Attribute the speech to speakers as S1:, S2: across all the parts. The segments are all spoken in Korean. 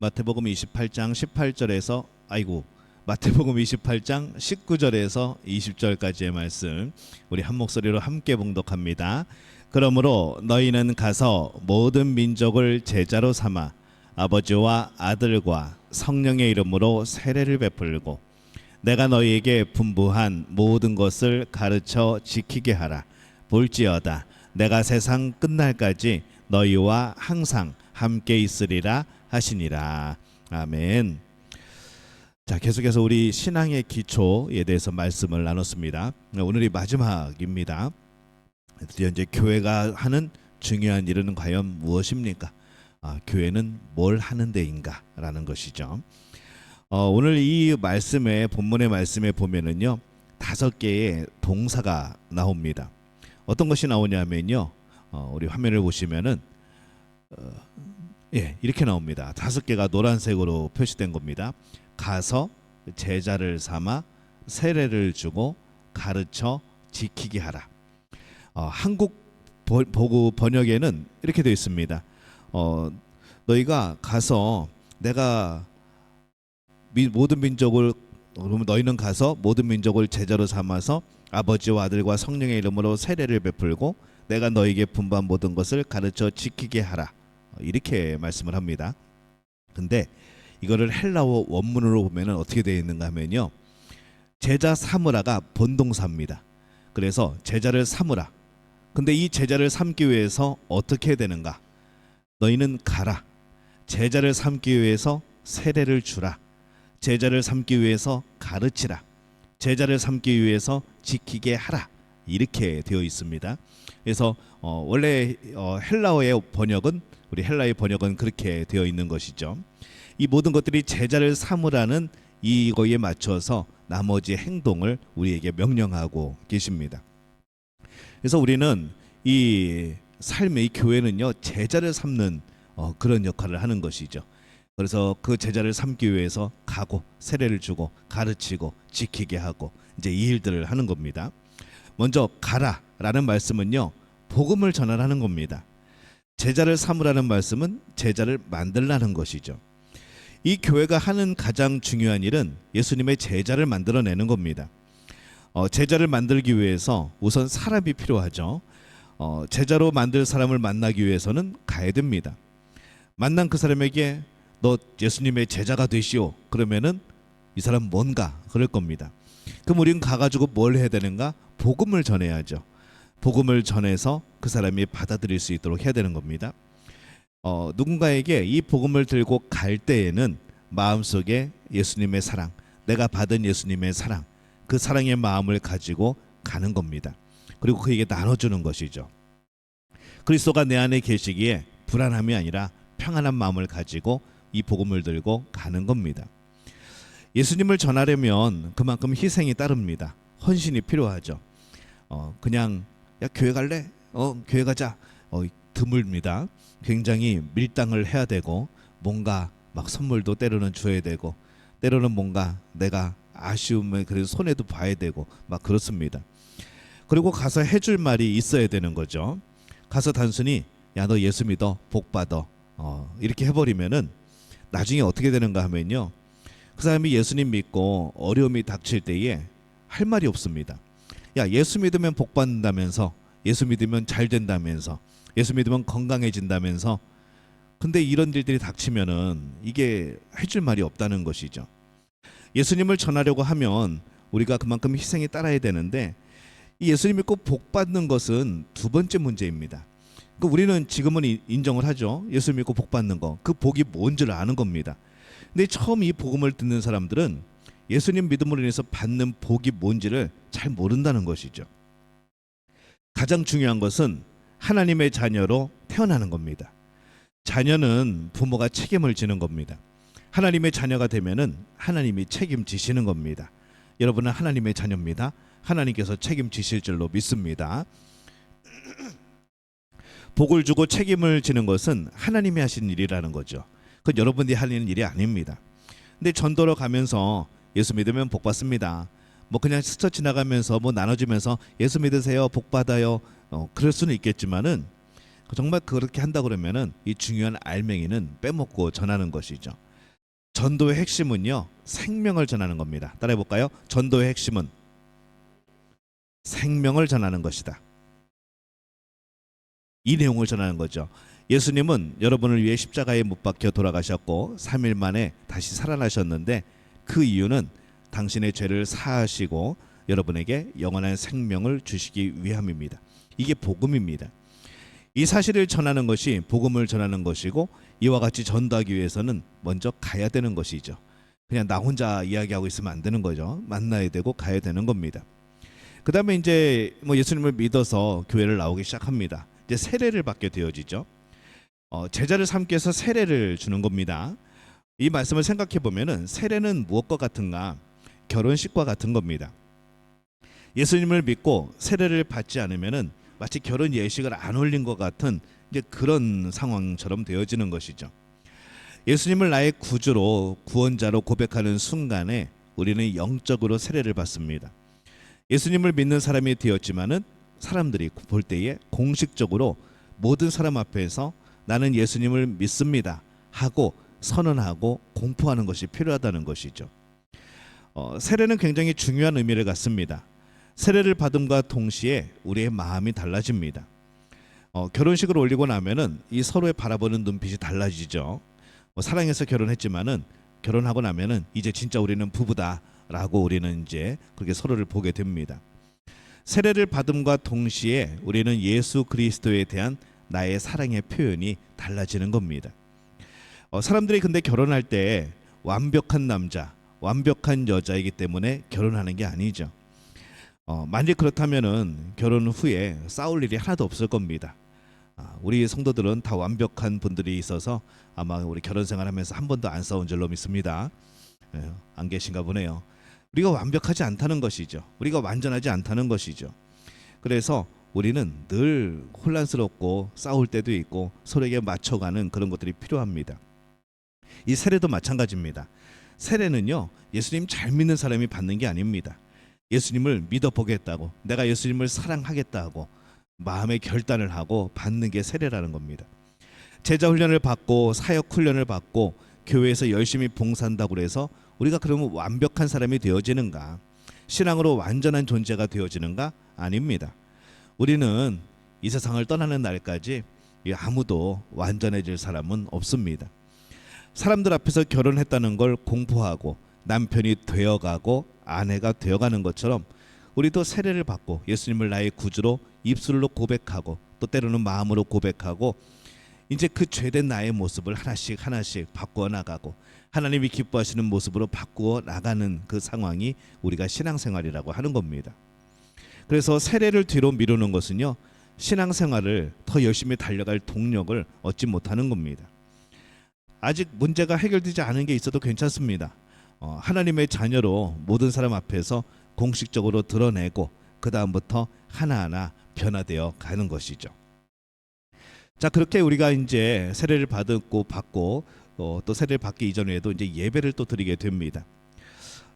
S1: 마태복음 28장 18절에서 마태복음 28장 19절에서 20절까지의 말씀 우리 한 목소리로 함께 봉독합니다. 그러므로 너희는 가서 모든 민족을 제자로 삼아 아버지와 아들과 성령의 이름으로 세례를 베풀고 내가 너희에게 분부한 모든 것을 가르쳐 지키게 하라. 볼지어다 내가 세상 끝날까지 너희와 항상 함께 있으리라 하시니라. 아멘. 자, 계속해서 우리 신앙의 기초에 대해서 말씀을 나눴습니다. 오늘이 마지막입니다. 드디어 이제 교회가 하는 중요한 일은 과연 무엇입니까? 교회는 뭘 하는 데인가? 라는 것이죠. 오늘 이 말씀에 본문의 말씀에 보면은요 5개의 동사가 나옵니다. 어떤 것이 나오냐면요 우리 화면을 보시면은 이렇게 나옵니다. 5개가 노란색으로 표시된 겁니다. 가서 제자를 삼아 세례를 주고 가르쳐 지키게 하라. 한국 보고 번역에는 이렇게 되어 있습니다. 너희가 가서 내가 모든 민족을 너희는 가서 모든 민족을 제자로 삼아서 아버지와 아들과 성령의 이름으로 세례를 베풀고 내가 너희에게 분부한 모든 것을 가르쳐 지키게 하라. 이렇게 말씀을 합니다. 근데 이거를 헬라어 원문으로 보면은 어떻게 되어 있는가 하면요. 제자 삼으라가 본동사입니다. 그래서 제자를 삼으라. 근데 이 제자를 삼기 위해서 어떻게 해야 되는가? 너희는 가라. 제자를 삼기 위해서 세례를 주라. 제자를 삼기 위해서 가르치라. 제자를 삼기 위해서 지키게 하라. 이렇게 되어 있습니다. 그래서 원래 헬라어의 번역은 우리 헬라의 번역은 그렇게 되어 있는 것이죠. 이 모든 것들이 제자를 삼으라는 이거에 맞춰서 나머지 행동을 우리에게 명령하고 계십니다. 그래서 우리는 이 삶의 교회는요 제자를 삼는 그런 역할을 하는 것이죠. 그래서 그 제자를 삼기 위해서 가고 세례를 주고 가르치고 지키게 하고 이제 이 일들을 하는 겁니다. 먼저 가라라는 말씀은요 복음을 전하라는 겁니다. 제자를 삼으라는 말씀은 제자를 만들라는 것이죠. 이 교회가 하는 가장 중요한 일은 예수님의 제자를 만들어내는 겁니다. 제자를 만들기 위해서 우선 사람이 필요하죠. 제자로 만들 사람을 만나기 위해서는 가야 됩니다. 만난 그 사람에게 너 예수님의 제자가 되시오. 그러면은 이 사람 뭔가 그럴 겁니다. 그럼 우리는 가가지고 뭘 해야 되는가? 복음을 전해야죠. 복음을 전해서 그 사람이 받아들일 수 있도록 해야 되는 겁니다. 누군가에게 이 복음을 들고 갈 때에는 마음속에 예수님의 사랑, 내가 받은 예수님의 사랑, 그 사랑의 마음을 가지고 가는 겁니다. 그리고 그에게 나눠주는 것이죠. 그리스도가 내 안에 계시기에 불안함이 아니라 평안한 마음을 가지고 이 복음을 들고 가는 겁니다. 예수님을 전하려면 그만큼 희생이 따릅니다. 헌신이 필요하죠. 그냥 야 교회 갈래? 교회 가자. 드뭅니다. 굉장히 밀당을 해야 되고 뭔가 막 선물도 때로는 줘야 되고 때로는 뭔가 내가 아쉬움을 그래도 손해도 봐야 되고 막 그렇습니다. 그리고 가서 해줄 말이 있어야 되는 거죠. 가서 단순히 야 너 예수 믿어 복 받아 이렇게 해버리면은 나중에 어떻게 되는가 하면요 그 사람이 예수님 믿고 어려움이 닥칠 때에 할 말이 없습니다. 야 예수 믿으면 복 받는다면서 예수 믿으면 잘 된다면서 예수 믿으면 건강해진다면서 근데 이런 일들이 닥치면은 이게 해줄 말이 없다는 것이죠. 예수님을 전하려고 하면 우리가 그만큼 희생이 따라야 되는데 이 예수님 믿고 복 받는 것은 두 번째 문제입니다. 우리는 지금은 인정을 하죠. 예수 믿고 복 받는 거. 그 복이 뭔지를 아는 겁니다. 근데 처음 이 복음을 듣는 사람들은 예수님 믿음으로 인해서 받는 복이 뭔지를 잘 모른다는 것이죠. 가장 중요한 것은 하나님의 자녀로 태어나는 겁니다. 자녀는 부모가 책임을 지는 겁니다. 하나님의 자녀가 되면은 하나님이 책임지시는 겁니다. 여러분은 하나님의 자녀입니다. 하나님께서 책임지실 줄로 믿습니다. 복을 주고 책임을 지는 것은 하나님이 하신 일이라는 거죠. 그건 여러분이 하는 일이 아닙니다. 근데 전도로 가면서 예수 믿으면 복 받습니다. 뭐 그냥 스쳐 지나가면서 뭐 나눠주면서 예수 믿으세요 복 받아요 그럴 수는 있겠지만은 정말 그렇게 한다 그러면은 이 중요한 알맹이는 빼먹고 전하는 것이죠. 전도의 핵심은요, 생명을 전하는 겁니다. 따라해 볼까요? 전도의 핵심은 생명을 전하는 것이다. 이 내용을 전하는 거죠. 예수님은 여러분을 위해 십자가에 못 박혀 돌아가셨고 3일 만에 다시 살아나셨는데, 그 이유는 당신의 죄를 사하시고 여러분에게 영원한 생명을 주시기 위함입니다. 이게 복음입니다. 이 사실을 전하는 것이 복음을 전하는 것이고, 이와 같이 전도하기 위해서는 먼저 가야 되는 것이죠. 그냥 나 혼자 이야기하고 있으면 안 되는 거죠. 만나야 되고 가야 되는 겁니다. 그 다음에 이제 예수님을 믿어서 교회를 나오기 시작합니다. 이제 세례를 받게 되어지죠. 제자를 삼기 위해서 세례를 주는 겁니다. 이 말씀을 생각해 보면은 세례는 무엇과 같은가? 결혼식과 같은 겁니다. 예수님을 믿고 세례를 받지 않으면은 마치 결혼 예식을 안 올린 것 같은 이제 그런 상황처럼 되어지는 것이죠. 예수님을 나의 구주로 구원자로 고백하는 순간에 우리는 영적으로 세례를 받습니다. 예수님을 믿는 사람이 되었지만은 사람들이 볼 때에 공식적으로 모든 사람 앞에서 나는 예수님을 믿습니다 하고 선언하고 공포하는 것이 필요하다는 것이죠. 세례는 굉장히 중요한 의미를 갖습니다. 세례를 받음과 동시에 우리의 마음이 달라집니다. 결혼식을 올리고 나면은 이 서로의 바라보는 눈빛이 달라지죠. 사랑해서 결혼했지만은 결혼하고 나면은 이제 진짜 우리는 부부다라고 우리는 이제 그렇게 서로를 보게 됩니다. 세례를 받음과 동시에 우리는 예수 그리스도에 대한 나의 사랑의 표현이 달라지는 겁니다. 사람들이 근데 결혼할 때 완벽한 남자, 완벽한 여자이기 때문에 결혼하는 게 아니죠. 만약 그렇다면은 결혼 후에 싸울 일이 하나도 없을 겁니다. 우리 성도들은 다 완벽한 분들이 있어서 아마 우리 결혼 생활하면서 한 번도 안 싸운 줄로 믿습니다. 안 계신가 보네요. 우리가 완벽하지 않다는 것이죠. 우리가 완전하지 않다는 것이죠. 그래서 우리는 늘 혼란스럽고 싸울 때도 있고 서로에게 맞춰가는 그런 것들이 필요합니다. 이 세례도 마찬가지입니다. 세례는요, 예수님 잘 믿는 사람이 받는 게 아닙니다. 예수님을 믿어보겠다고, 내가 예수님을 사랑하겠다고 마음의 결단을 하고 받는 게 세례라는 겁니다. 제자 훈련을 받고 사역 훈련을 받고 교회에서 열심히 봉사한다고 해서 우리가 그러면 완벽한 사람이 되어지는가? 신앙으로 완전한 존재가 되어지는가? 아닙니다. 우리는 이 세상을 떠나는 날까지 아무도 완전해질 사람은 없습니다. 사람들 앞에서 결혼했다는 걸 공포하고 남편이 되어가고 아내가 되어가는 것처럼 우리도 세례를 받고 예수님을 나의 구주로 입술로 고백하고 또 때로는 마음으로 고백하고 이제 그 죄된 나의 모습을 하나씩 하나씩 바꾸어 나가고 하나님이 기뻐하시는 모습으로 바꾸어 나가는 그 상황이 우리가 신앙생활이라고 하는 겁니다. 그래서 세례를 뒤로 미루는 것은요, 신앙생활을 더 열심히 달려갈 동력을 얻지 못하는 겁니다. 아직 문제가 해결되지 않은 게 있어도 괜찮습니다. 하나님의 자녀로 모든 사람 앞에서 공식적으로 드러내고 그 다음부터 하나하나 변화되어 가는 것이죠. 자, 그렇게 우리가 이제 세례를 받고 또 세례를 받기 이전에도 이제 예배를 또 드리게 됩니다.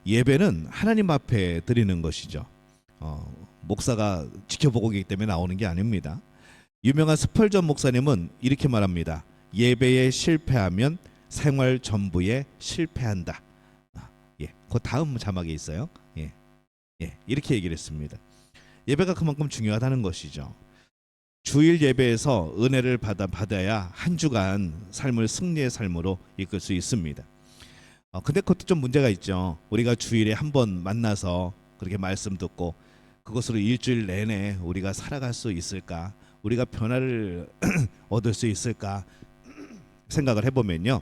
S1: 예배는 하나님 앞에 드리는 것이죠. 목사가 지켜보고 있기 때문에 나오는 게 아닙니다. 유명한 스펄전 목사님은 이렇게 말합니다. 예배에 실패하면 생활 전부에 실패한다. 그 다음 자막에 있어요. 이렇게 얘기를 했습니다. 예배가 그만큼 중요하다는 것이죠. 주일 예배에서 은혜를 받아야 한 주간 삶을 승리의 삶으로 이끌 수 있습니다. 근데 그것도 좀 문제가 있죠. 우리가 주일에 한 번 만나서 그렇게 말씀 듣고 그것으로 일주일 내내 우리가 살아갈 수 있을까? 우리가 변화를 얻을 수 있을까? 생각을 해보면요,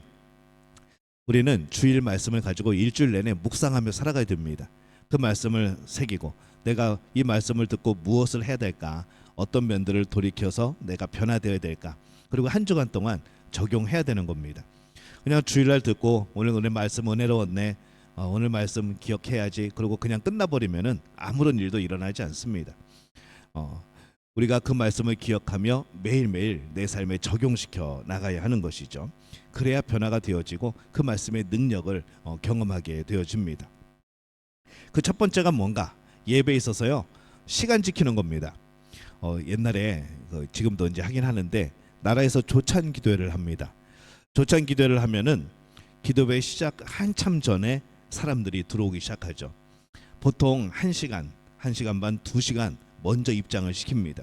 S1: 우리는 주일 말씀을 가지고 일주일 내내 묵상하며 살아가야 됩니다. 그 말씀을 새기고 내가 이 말씀을 듣고 무엇을 해야 될까? 어떤 면들을 돌이켜서 내가 변화되어야 될까? 그리고 한 주간 동안 적용해야 되는 겁니다. 그냥 주일날 듣고 오늘 말씀 은혜로웠네, 오늘 말씀 기억해야지, 그리고 그냥 끝나버리면은 아무런 일도 일어나지 않습니다. 우리가 그 말씀을 기억하며 매일매일 내 삶에 적용시켜 나가야 하는 것이죠. 그래야 변화가 되어지고 그 말씀의 능력을 경험하게 되어집니다. 그 첫 번째가 뭔가? 예배에 있어서요, 시간 지키는 겁니다. 옛날에 지금도 이제 하긴 하는데 나라에서 조찬 기도회를 합니다. 조찬 기도회를 하면은 기도회 시작 한참 전에 사람들이 들어오기 시작하죠. 보통 1시간, 1시간 반, 2시간 먼저 입장을 시킵니다.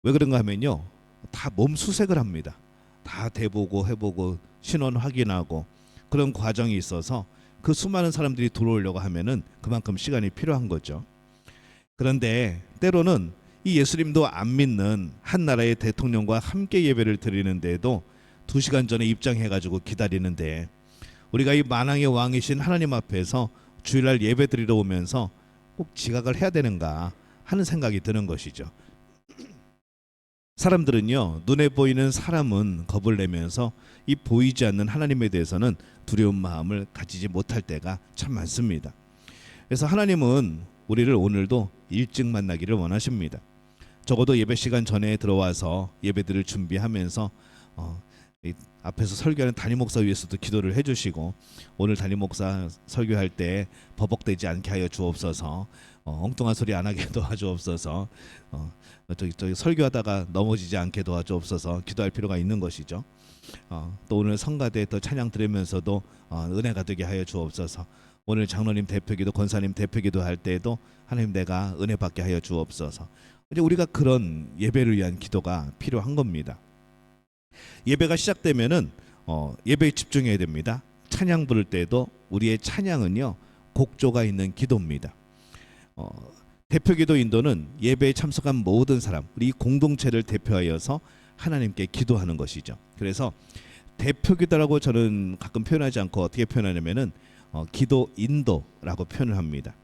S1: 왜 그런가 하면요, 다 몸 수색을 합니다. 다 대보고 해보고 신원 확인하고 그런 과정이 있어서 그 수많은 사람들이 들어오려고 하면은 그만큼 시간이 필요한 거죠. 그런데 때로는 이 예수님도 안 믿는 한 나라의 대통령과 함께 예배를 드리는데도 2시간 전에 입장해가지고 기다리는데, 우리가 이 만왕의 왕이신 하나님 앞에서 주일날 예배 드리러 오면서 꼭 지각을 해야 되는가 하는 생각이 드는 것이죠. 사람들은요, 눈에 보이는 사람은 겁을 내면서 이 보이지 않는 하나님에 대해서는 두려운 마음을 가지지 못할 때가 참 많습니다. 그래서 하나님은 우리를 오늘도 일찍 만나기를 원하십니다. 적어도 예배 시간 전에 들어와서 예배들을 준비하면서 이 앞에서 설교하는 담임 목사 위해서도 기도를 해주시고, 오늘 담임 목사 설교할 때 버벅대지 않게 하여 주옵소서, 엉뚱한 소리 안 하게 도와주옵소서, 저기 설교하다가 넘어지지 않게 도와주옵소서 기도할 필요가 있는 것이죠. 또 오늘 성가대 또 찬양 들으면서도 은혜가 되게 하여 주옵소서. 오늘 장로님 대표기도, 권사님 대표기도 할 때에도 하나님 내가 은혜 받게 하여 주옵소서. 이제 우리가 그런 예배를 위한 기도가 필요한 겁니다. 예배가 시작되면은 예배에 집중해야 됩니다. 찬양 부를 때도 우리의 찬양은요, 곡조가 있는 기도입니다. 대표기도 인도는 예배에 참석한 모든 사람, 우리 공동체를 대표하여서 하나님께 기도하는 것이죠. 그래서 대표기도라고 저는 가끔 표현하지 않고 어떻게 표현하냐면은 기도 인도라고 표현을 합니다.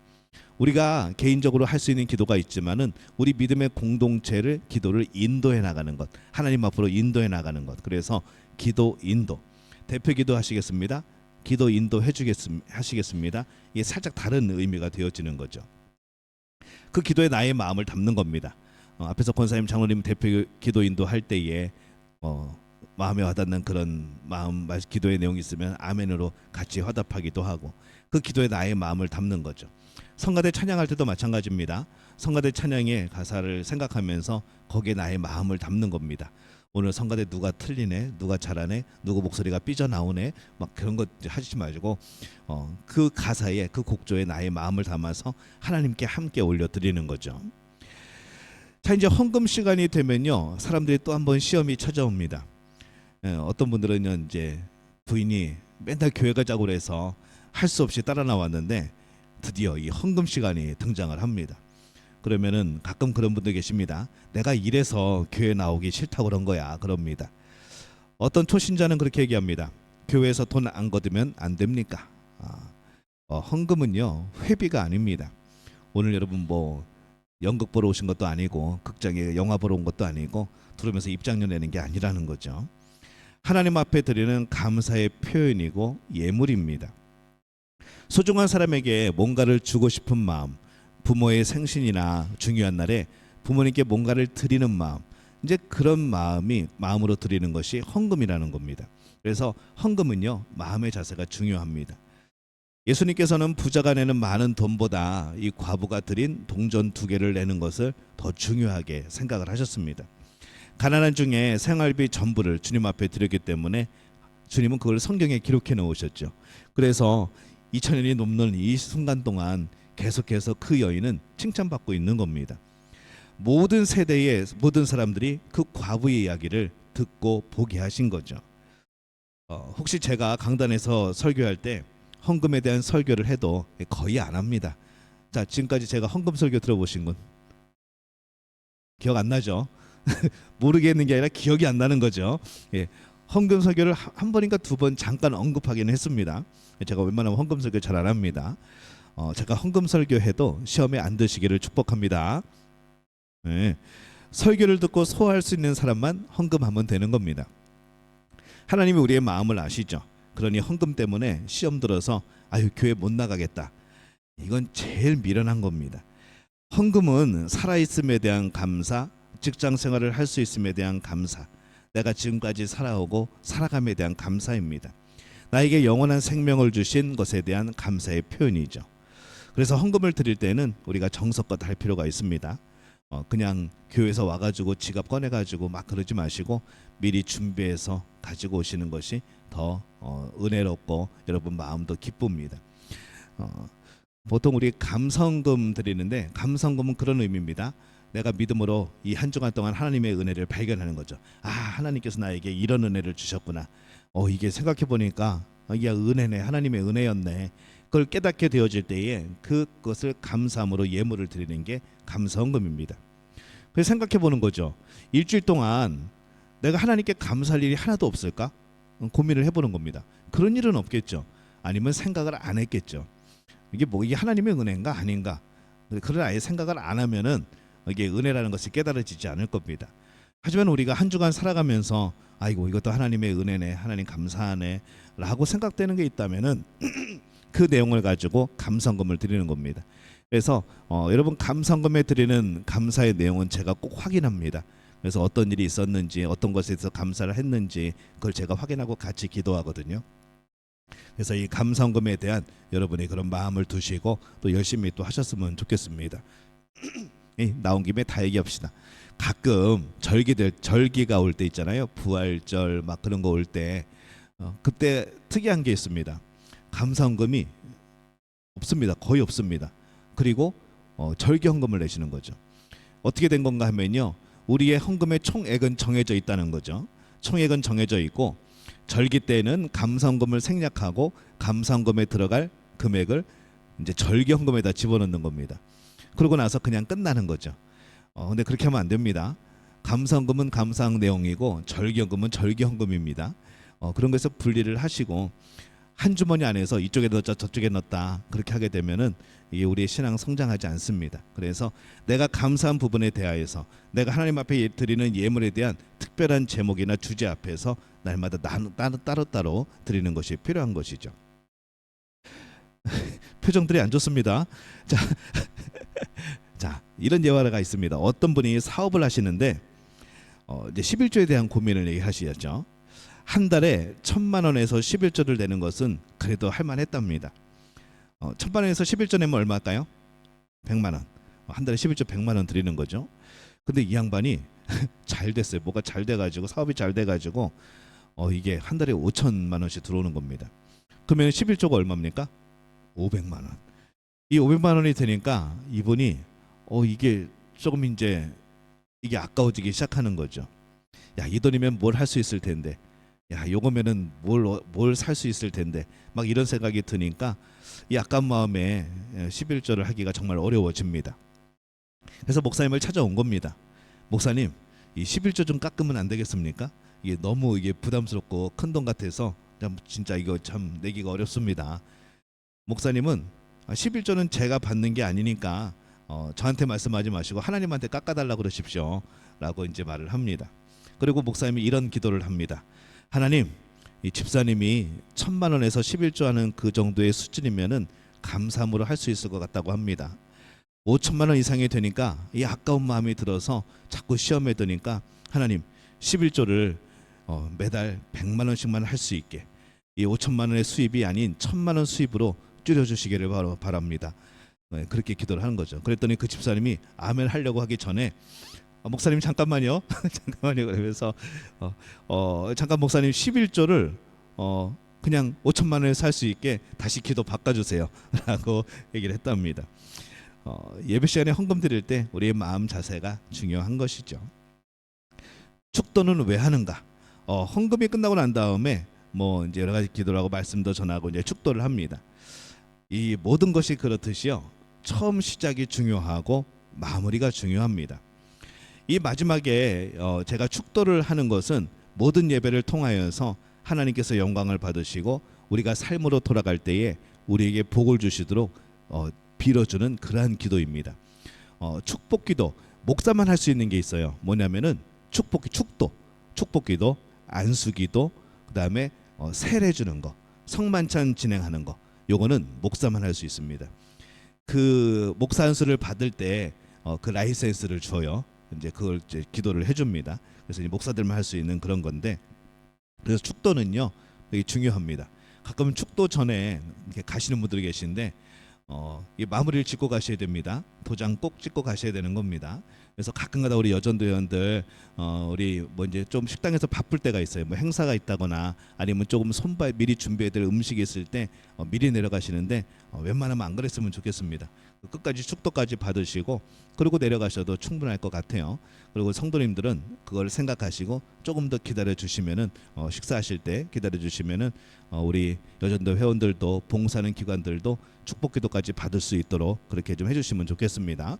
S1: 우리가 개인적으로 할 수 있는 기도가 있지만은 우리 믿음의 공동체를 기도를 인도해 나가는 것, 하나님 앞으로 인도해 나가는 것. 그래서 기도 인도. 대표기도 하시겠습니다. 기도 인도 하시겠습니다. 이게 살짝 다른 의미가 되어지는 거죠. 그 기도에 나의 마음을 담는 겁니다. 앞에서 권사님, 장로님 대표 기도 인도할 때에 마음에 와닿는 그런 마음 기도의 내용이 있으면 아멘으로 같이 화답하기도 하고, 그 기도에 나의 마음을 담는 거죠. 성가대 찬양할 때도 마찬가지입니다. 성가대 찬양의 가사를 생각하면서 거기에 나의 마음을 담는 겁니다. 오늘 성가대 누가 틀리네, 누가 잘하네, 누구 목소리가 삐져나오네, 막 그런 것 하지 마시고 그 가사에, 그 곡조에 나의 마음을 담아서 하나님께 함께 올려드리는 거죠. 자, 이제 헌금 시간이 되면요, 사람들이 또 한 번 시험이 찾아옵니다. 어떤 분들은 이제 부인이 맨날 교회 가자고 그래서 할 수 없이 따라 나왔는데 드디어 이 헌금 시간이 등장을 합니다. 그러면은 가끔 그런 분들 계십니다. 내가 이래서 교회 나오기 싫다고 그런 거야, 그럽니다. 어떤 초신자는 그렇게 얘기합니다. 교회에서 돈 안 거두면 안 됩니까? 헌금은요, 회비가 아닙니다. 오늘 여러분 뭐 연극 보러 오신 것도 아니고 극장에 영화 보러 온 것도 아니고 들으면서 입장료 내는 게 아니라는 거죠. 하나님 앞에 드리는 감사의 표현이고 예물입니다. 소중한 사람에게 뭔가를 주고 싶은 마음, 부모의 생신이나 중요한 날에 부모님께 뭔가를 드리는 마음, 이제 그런 마음으로 드리는 것이 헌금이라는 겁니다. 그래서 헌금은요, 마음의 자세가 중요합니다. 예수님께서는 부자가 내는 많은 돈보다 이 과부가 드린 동전 2개를 내는 것을 더 중요하게 생각을 하셨습니다. 가난한 중에 생활비 전부를 주님 앞에 드렸기 때문에 주님은 그걸 성경에 기록해 놓으셨죠. 그래서 2000년이 넘는 이 순간 동안 계속해서 그 여인은 칭찬받고 있는 겁니다. 모든 세대의 모든 사람들이 그 과부의 이야기를 듣고 보게 하신 거죠. 혹시 제가 강단에서 설교할 때 헌금에 대한 설교를 해도 거의 안 합니다. 자, 지금까지 제가 헌금 설교 들어보신 분 기억 안 나죠? 모르겠는 게 아니라 기억이 안 나는 거죠. 예, 헌금 설교를 한 번인가 2번 잠깐 언급하기는 했습니다. 제가 웬만하면 헌금 설교 잘 안 합니다. 제가 헌금 설교해도 시험에 안 드시기를 축복합니다. 네, 설교를 듣고 소화할 수 있는 사람만 헌금하면 되는 겁니다. 하나님이 우리의 마음을 아시죠. 그러니 헌금 때문에 시험 들어서 아유 교회 못 나가겠다, 이건 제일 미련한 겁니다. 헌금은 살아있음에 대한 감사, 직장 생활을 할 수 있음에 대한 감사, 내가 지금까지 살아오고 살아감에 대한 감사입니다. 나에게 영원한 생명을 주신 것에 대한 감사의 표현이죠. 그래서 헌금을 드릴 때는 우리가 정성껏 할 필요가 있습니다. 그냥 교회에서 와가지고 지갑 꺼내가지고 막 그러지 마시고 미리 준비해서 가지고 오시는 것이 더 은혜롭고 여러분 마음도 기쁩니다. 어, 보통 우리 감성금 드리는데 감성금은 그런 의미입니다. 내가 믿음으로 이 한 주간 동안 하나님의 은혜를 발견하는 거죠. 아, 하나님께서 나에게 이런 은혜를 주셨구나. 이게 생각해 보니까 이게 은혜네, 하나님의 은혜였네. 그걸 깨닫게 되어질 때에 그것을 감사함으로 예물을 드리는 게 감성금입니다. 그래서 생각해 보는 거죠. 일주일 동안 내가 하나님께 감사할 일이 하나도 없을까? 고민을 해보는 겁니다. 그런 일은 없겠죠. 아니면 생각을 안 했겠죠. 이게 하나님의 은혜인가 아닌가? 그런 아예 생각을 안 하면은 이게 은혜라는 것이 깨달아지지 않을 겁니다. 하지만 우리가 한 주간 살아가면서 아이고 이것도 하나님의 은혜네, 하나님 감사하네 라고 생각되는 게 있다면은 그 내용을 가지고 감성금을 드리는 겁니다. 그래서 여러분 감성금에 드리는 감사의 내용은 제가 꼭 확인합니다. 그래서 어떤 일이 있었는지 어떤 것에 대해서 감사를 했는지 그걸 제가 확인하고 같이 기도하거든요. 그래서 이 감성금에 대한 여러분이 그런 마음을 두시고 또 열심히 또 하셨으면 좋겠습니다. 나온 김에 다 얘기합시다. 가끔 절기가 올 때 있잖아요. 부활절 막 그런 거 올 때 그때 특이한 게 있습니다. 감성금이 없습니다. 거의 없습니다. 그리고 절기 헌금을 내시는 거죠. 어떻게 된 건가 하면요. 우리의 헌금의 총액은 정해져 있다는 거죠. 총액은 정해져 있고 절기 때는 감성금을 생략하고 감성금에 들어갈 금액을 이제 절기 헌금에다 집어넣는 겁니다. 그러고 나서 그냥 끝나는 거죠. 근데 그렇게 하면 안 됩니다. 감성금은 감사한 내용이고 절기헌금은 절기헌금입니다. 그런 것에서 분리를 하시고 한 주머니 안에서 이쪽에 넣었다 저쪽에 넣었다 그렇게 하게 되면은 이게 우리의 신앙 성장하지 않습니다. 그래서 내가 감사한 부분에 대하여서 내가 하나님 앞에 드리는 예물에 대한 특별한 제목이나 주제 앞에서 날마다 따로따로 드리는 것이 필요한 것이죠. 표정들이 안 좋습니다. 자, 자 이런 예화가 있습니다. 어떤 분이 사업을 하시는데 이제 11조에 대한 고민을 얘기하시죠. 한 달에 1,000만 원에서 11조를 내는 것은 그래도 할만했답니다. 1,000만 원에서 11조 내면 얼마일까요? 100만 원. 한 달에 11조 100만 원 드리는 거죠. 근데 이 양반이 잘 됐어요. 뭐가 잘 돼가지고 사업이 잘 돼가지고 이게 한 달에 5천만 원씩 들어오는 겁니다. 그러면 11조가 얼마입니까? 500만 원. 이 500만 원이 되니까 이분이 이게 조금 이제 이게 아까워지기 시작하는 거죠. 야, 이 돈이면 뭘 할 수 있을 텐데. 야, 요거면은 뭘 살 수 있을 텐데. 막 이런 생각이 드니까 이 아까운 마음에 11조를 하기가 정말 어려워집니다. 그래서 목사님을 찾아온 겁니다. 목사님, 이 11조 좀 깎으면 안 되겠습니까? 이게 너무 이게 부담스럽고 큰 돈 같아서 진짜 이거 참 내기가 어렵습니다. 목사님은 11조는 제가 받는 게 아니니까 저한테 말씀하지 마시고 하나님한테 깎아달라고 그러십시오 라고 이제 말을 합니다. 그리고 목사님이 이런 기도를 합니다. 하나님, 이 집사님이 1,000만 원에서 11조 하는 그 정도의 수준이면은 감사함으로 할 수 있을 것 같다고 합니다. 5천만 원 이상이 되니까 이 아까운 마음이 들어서 자꾸 시험에 드니까 하나님 11조를 매달 100만 원씩만 할 수 있게 이 5천만 원의 수입이 아닌 1,000만 원 수입으로 줄여주시기를 바랍니다. 그렇게 기도를 하는 거죠. 그랬더니 그 집사님이 아멘 하려고 하기 전에 목사님 잠깐만요. 잠깐만요. 그러면서 잠깐 목사님 11조를 그냥 5천만 원에 살 수 있게 다시 기도 바꿔주세요 라고 얘기를 했답니다. 예배 시간에 헌금 드릴 때 우리의 마음 자세가 중요한 것이죠. 축도는 왜 하는가? 헌금이 끝나고 난 다음에 뭐 이제 여러 가지 기도를 하고 말씀도 전하고 이제 축도를 합니다. 이 모든 것이 그렇듯이요. 처음 시작이 중요하고 마무리가 중요합니다. 이 마지막에 제가 축도를 하는 것은 모든 예배를 통하여서 하나님께서 영광을 받으시고 우리가 삶으로 돌아갈 때에 우리에게 복을 주시도록 빌어주는 그러한 기도입니다. 축복기도 목사만 할 수 있는 게 있어요. 뭐냐면은 축복기도, 안수기도, 그다음에 세례 주는 거, 성만찬 진행하는 거, 요거는 목사만 할 수 있습니다. 그 목사 안수를 받을 때 그 라이센스를 줘요. 이제 그걸 이제 기도를 해줍니다. 그래서 이제 목사들만 할 수 있는 그런 건데, 그래서 축도는요 되게 중요합니다. 가끔 축도 전에 이렇게 가시는 분들이 계신데 이 마무리를 짓고 가셔야 됩니다. 도장 꼭 찍고 가셔야 되는 겁니다. 그래서 가끔가다 우리 여전도 회원들 우리 뭐 이제 좀 식당에서 바쁠 때가 있어요. 뭐 행사가 있다거나 아니면 조금 손발 미리 준비해둘 음식이 있을 때 미리 내려가시는데 웬만하면 안 그랬으면 좋겠습니다. 끝까지 축도까지 받으시고 그리고 내려가셔도 충분할 것 같아요. 그리고 성도님들은 그걸 생각하시고 조금 더 기다려 주시면은 식사하실 때 기다려 주시면은 우리 여전도 회원들도 봉사하는 기관들도 축복기도까지 받을 수 있도록 그렇게 좀 해주시면 좋겠습니다.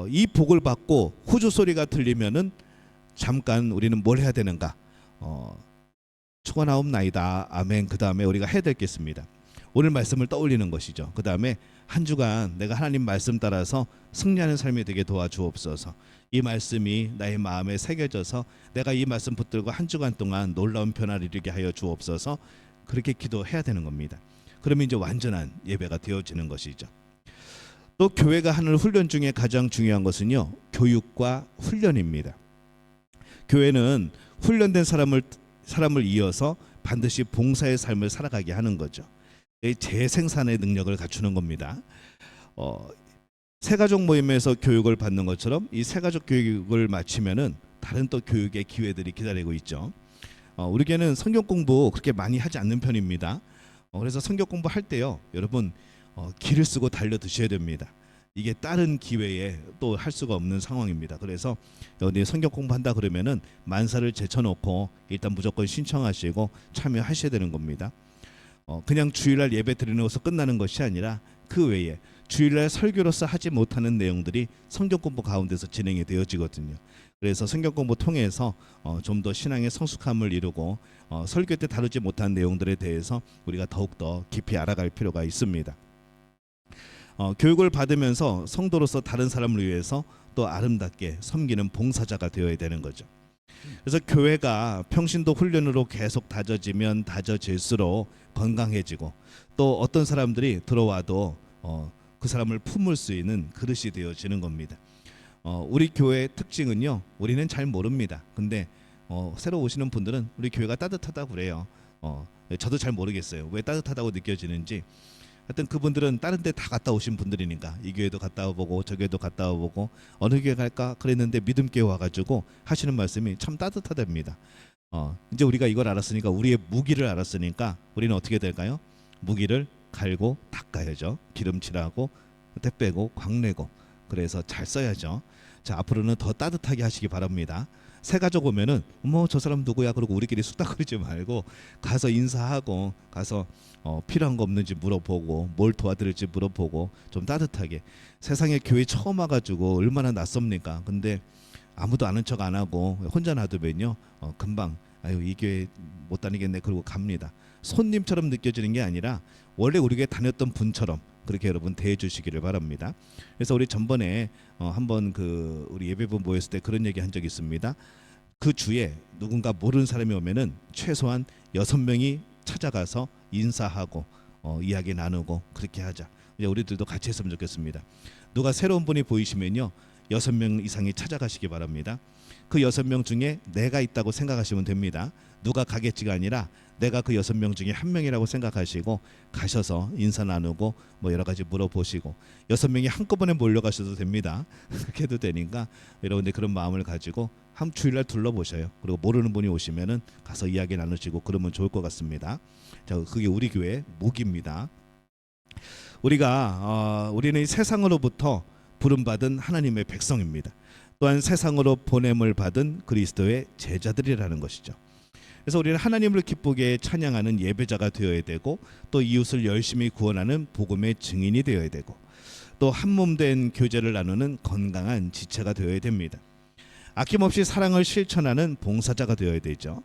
S1: 이 복을 받고 후주 소리가 들리면은 잠깐 우리는 뭘 해야 되는가? 축원하옵나이다. 아멘. 그 다음에 우리가 해야 될 게 있습니다. 오늘 말씀을 떠올리는 것이죠. 그 다음에 한 주간 내가 하나님 말씀 따라서 승리하는 삶이 되게 도와주옵소서. 이 말씀이 나의 마음에 새겨져서 내가 이 말씀 붙들고 한 주간 동안 놀라운 변화를 이루게 하여 주옵소서. 그렇게 기도해야 되는 겁니다. 그러면 이제 완전한 예배가 되어지는 것이죠. 또 교회가 하는 훈련 중에 가장 중요한 것은요, 교육과 훈련입니다. 교회는 훈련된 사람을 이어서 반드시 봉사의 삶을 살아가게 하는 거죠. 재생산의 능력을 갖추는 겁니다. 새가족 모임에서 교육을 받는 것처럼 이 새가족 교육을 마치면은 다른 또 교육의 기회들이 기다리고 있죠. 우리 교회는 성경 공부 그렇게 많이 하지 않는 편입니다. 그래서 성경 공부할 때요, 여러분 기를 쓰고 달려 드셔야 됩니다. 이게 다른 기회에 또 할 수가 없는 상황입니다. 그래서 어디 성경 공부한다 그러면은 만사를 제쳐놓고 일단 무조건 신청하시고 참여하셔야 되는 겁니다. 그냥 주일날 예배 드리는 것으로 끝나는 것이 아니라 그 외에 주일날 설교로서 하지 못하는 내용들이 성경 공부 가운데서 진행이 되어지거든요. 그래서 성경 공부 통해서 좀 더 신앙의 성숙함을 이루고 설교 때 다루지 못한 내용들에 대해서 우리가 더욱더 깊이 알아갈 필요가 있습니다. 교육을 받으면서 성도로서 다른 사람을 위해서 또 아름답게 섬기는 봉사자가 되어야 되는 거죠. 그래서 교회가 평신도 훈련으로 계속 다져지면 다져질수록 건강해지고 또 어떤 사람들이 들어와도 그 사람을 품을 수 있는 그릇이 되어지는 겁니다. 우리 교회의 특징은요, 우리는 잘 모릅니다. 근데 새로 오시는 분들은 우리 교회가 따뜻하다고 그래요. 저도 잘 모르겠어요. 왜 따뜻하다고 느껴지는지. 하여튼 그분들은 다른 데 다 갔다 오신 분들이니까 이 교회도 갔다 와보고 저 교회도 갔다 와보고 어느 교회 갈까 그랬는데 믿음교회 와가지고 하시는 말씀이 참 따뜻하답니다. 이제 우리가 이걸 알았으니까, 우리의 무기를 알았으니까 우리는 어떻게 될까요? 무기를 갈고 닦아야죠. 기름칠하고 때 빼고 광내고, 그래서 잘 써야죠. 자, 앞으로는 더 따뜻하게 하시기 바랍니다. 새 가족 오면은 뭐 저 사람 누구야 그러고 우리끼리 쑥닥거리지 말고 가서 인사하고 가서 필요한 거 없는지 물어보고 뭘 도와드릴지 물어보고 좀 따뜻하게. 세상에 교회 처음 와가지고 얼마나 낯섭니까? 근데 아무도 아는 척 안 하고 혼자 놔두면요 금방 아유 이 교회 못 다니겠네 그러고 갑니다. 손님처럼 느껴지는 게 아니라 원래 우리 교회 다녔던 분처럼 그렇게 여러분 대해 주시기를 바랍니다. 그래서 우리 전번에 한번 그 우리 예배분 모였을 때 그런 얘기 한 적이 있습니다. 그 주에 누군가 모르는 사람이 오면은 최소한 6명이 찾아가서 인사하고 이야기 나누고 그렇게 하자. 이제 우리들도 같이 했으면 좋겠습니다. 누가 새로운 분이 보이시면요 6명 이상이 찾아가시기 바랍니다. 그 6명 중에 내가 있다고 생각하시면 됩니다. 누가 가겠지가 아니라 내가 그 6명 중에 한 명이라고 생각하시고 가셔서 인사 나누고 뭐 여러 가지 물어보시고 6명이 한꺼번에 몰려가셔도 됩니다. 그렇게 해도 되니까 여러분들 그런 마음을 가지고 한 주일날 둘러보셔요. 그리고 모르는 분이 오시면은 가서 이야기 나누시고 그러면 좋을 것 같습니다. 자, 그게 우리 교회 목입니다. 우리는 세상으로부터 부름받은 하나님의 백성입니다. 또한 세상으로 보냄을 받은 그리스도의 제자들이라는 것이죠. 그래서 우리는 하나님을 기쁘게 찬양하는 예배자가 되어야 되고 또 이웃을 열심히 구원하는 복음의 증인이 되어야 되고 또 한몸된 교제를 나누는 건강한 지체가 되어야 됩니다. 아낌없이 사랑을 실천하는 봉사자가 되어야 되죠.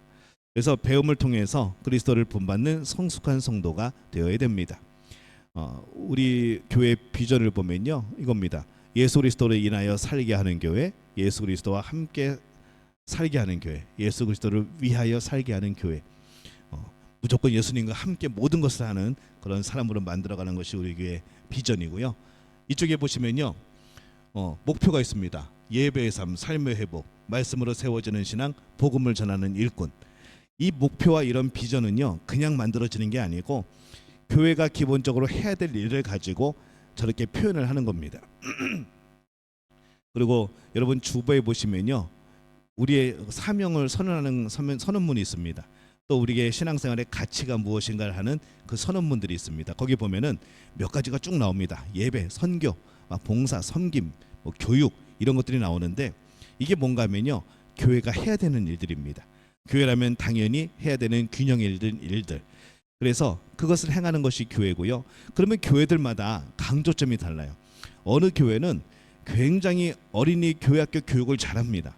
S1: 그래서 배움을 통해서 그리스도를 본받는 성숙한 성도가 되어야 됩니다. 우리 교회 비전을 보면요 이겁니다. 예수 그리스도를 인하여 살게 하는 교회, 예수 그리스도와 함께 살게 하는 교회, 예수 그리스도를 위하여 살게 하는 교회. 무조건 예수님과 함께 모든 것을 하는 그런 사람으로 만들어가는 것이 우리 교회 비전이고요. 이쪽에 보시면요 목표가 있습니다. 예배의 삶, 삶의 회복, 말씀으로 세워지는 신앙, 복음을 전하는 일꾼. 이 목표와 이런 비전은요 그냥 만들어지는 게 아니고 교회가 기본적으로 해야 될 일을 가지고 저렇게 표현을 하는 겁니다. 그리고 여러분 주보에 보시면요, 우리의 사명을 선언하는 선언문이 있습니다. 또 우리의 신앙생활의 가치가 무엇인가를 하는 그 선언문들이 있습니다. 거기 보면은 몇 가지가 쭉 나옵니다. 예배, 선교, 봉사, 섬김, 교육 이런 것들이 나오는데, 이게 뭔가 하면요, 교회가 해야 되는 일들입니다. 교회라면 당연히 해야 되는 균형 일들. 그래서 그것을 행하는 것이 교회고요. 그러면 교회들마다 강조점이 달라요. 어느 교회는 굉장히 어린이 교회학교 교육을 잘합니다.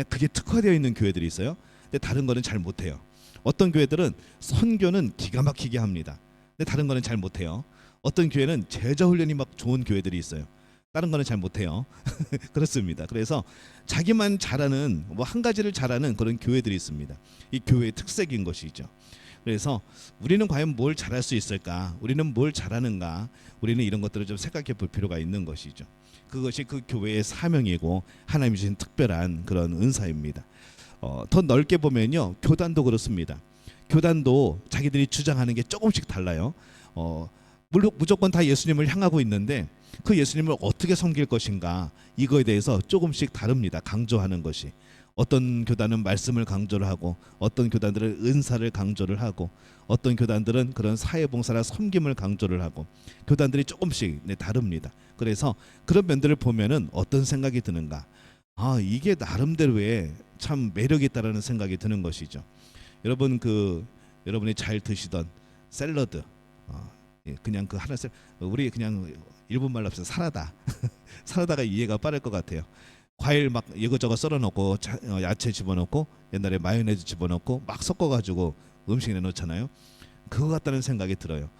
S1: 그게 특화되어 있는 교회들이 있어요. 근데 다른 거는 잘 못해요. 어떤 교회들은 선교는 기가 막히게 합니다. 근데 다른 거는 잘 못해요. 어떤 교회는 제자 훈련이 막 좋은 교회들이 있어요. 다른 거는 잘 못해요. 그렇습니다. 그래서 자기만 잘하는 뭐 한 가지를 잘하는 그런 교회들이 있습니다. 이 교회의 특색인 것이죠. 그래서 우리는 과연 뭘 잘할 수 있을까? 우리는 뭘 잘하는가? 우리는 이런 것들을 좀 생각해 볼 필요가 있는 것이죠. 그것이 그 교회의 사명이고 하나님이 주신 특별한 그런 은사입니다. 더 넓게 보면요, 교단도 그렇습니다. 교단도 자기들이 주장하는 게 조금씩 달라요. 물론 무조건 다 예수님을 향하고 있는데 그 예수님을 어떻게 섬길 것인가, 이거에 대해서 조금씩 다릅니다. 강조하는 것이. 어떤 교단은 말씀을 강조를 하고, 어떤 교단들은 은사를 강조를 하고, 어떤 교단들은 그런 사회봉사나 섬김을 강조를 하고, 교단들이 조금씩 다릅니다. 그래서 그런 면들을 보면은 어떤 생각이 드는가, 이게 나름대로의 참 매력이 있다라는 생각이 드는 것이죠. 여러분, 여러분이 잘 드시던 샐러드, 그냥 그 하나 우리 그냥 일본 말로 합시다. 사라다가 이해가 빠를 것 같아요. 과일 막 이것저것 썰어놓고 야채 집어넣고 옛날에 마요네즈 집어넣고 막 섞어가지고 음식 내놓잖아요. 그거 같다는 생각이 들어요.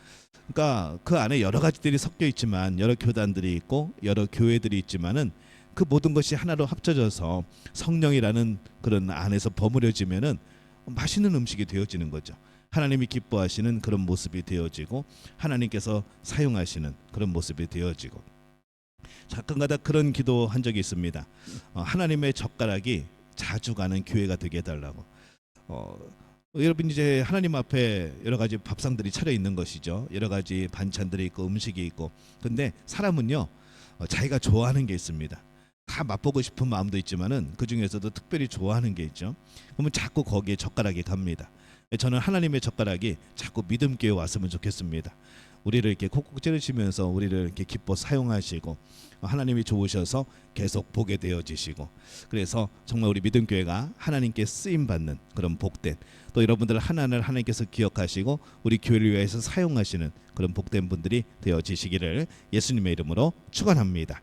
S1: 그러니까 그 안에 여러 가지들이 섞여 있지만, 여러 교단들이 있고 여러 교회들이 있지만은 그 모든 것이 하나로 합쳐져서 성령이라는 그런 안에서 버무려지면은 맛있는 음식이 되어지는 거죠. 하나님이 기뻐하시는 그런 모습이 되어지고, 하나님께서 사용하시는 그런 모습이 되어지고. 가끔가다 그런 기도한 적이 있습니다. 하나님의 젓가락이 자주 가는 교회가 되게 해달라고. 여러분, 이제 하나님 앞에 여러 가지 밥상들이 차려 있는 것이죠. 여러 가지 반찬들이 있고 음식이 있고. 근데 사람은요, 자기가 좋아하는 게 있습니다. 다 맛보고 싶은 마음도 있지만은 그 중에서도 특별히 좋아하는 게 있죠. 그러면 자꾸 거기에 젓가락이 갑니다. 저는 하나님의 젓가락이 자꾸 믿음교회 왔으면 좋겠습니다. 우리를 이렇게 콕콕 찌르시면서 우리를 이렇게 기뻐 사용하시고, 하나님이 좋으셔서 계속 보게 되어지시고, 그래서 정말 우리 믿음교회가 하나님께 쓰임 받는 그런 복된, 또 여러분들 하나를 하나님께서 기억하시고 우리 교회를 위해서 사용하시는 그런 복된 분들이 되어지시기를 예수님의 이름으로 축원합니다.